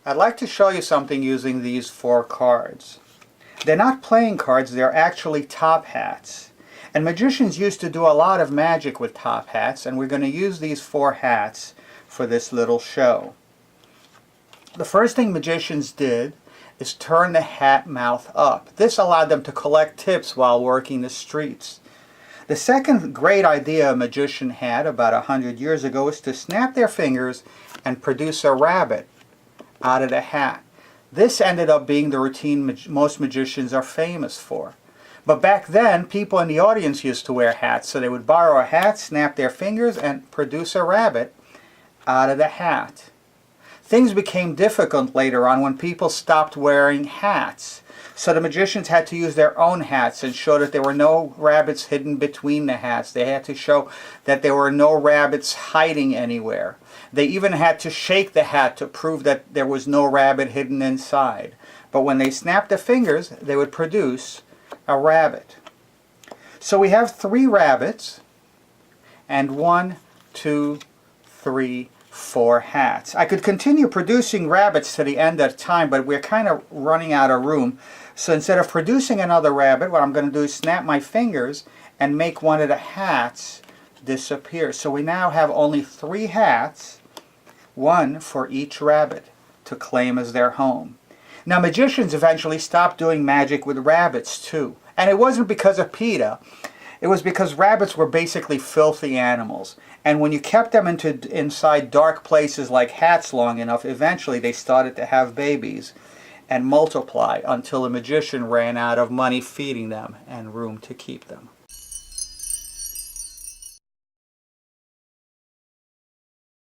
I'd like to show you something using these 4 cards. They're not playing cards, they're actually top hats. And magicians used to do a lot of magic with top hats, and we're going to use these 4 hats for this little show. The first thing magicians did is turn the hat mouth up. This allowed them to collect tips while working the streets. The second great idea a magician had about 100 years ago was to snap their fingers and produce a rabbit out of the hat. This ended up being the routine most magicians are famous for. But back then, people in the audience used to wear hats, so they would borrow a hat, snap their fingers, and produce a rabbit out of the hat. Things became difficult later on when people stopped wearing hats. So the magicians had to use their own hats and show that there were no rabbits hidden between the hats. They had to show that there were no rabbits hiding anywhere. They even had to shake the hat to prove that there was no rabbit hidden inside. But when they snapped the fingers, they would produce a rabbit. So we have 3 rabbits and 1, 2, 3, 4 hats. I could continue producing rabbits to the end of time, but we're kind of running out of room. So instead of producing another rabbit, what I'm going to do is snap my fingers and make one of the hats disappear. So we now have only 3 hats, 1 for each rabbit to claim as their home. Now magicians eventually stopped doing magic with rabbits too. And it wasn't because of PETA. It was because rabbits were basically filthy animals. And when you kept them inside dark places like hats long enough, eventually they started to have babies and multiply until a magician ran out of money feeding them and room to keep them.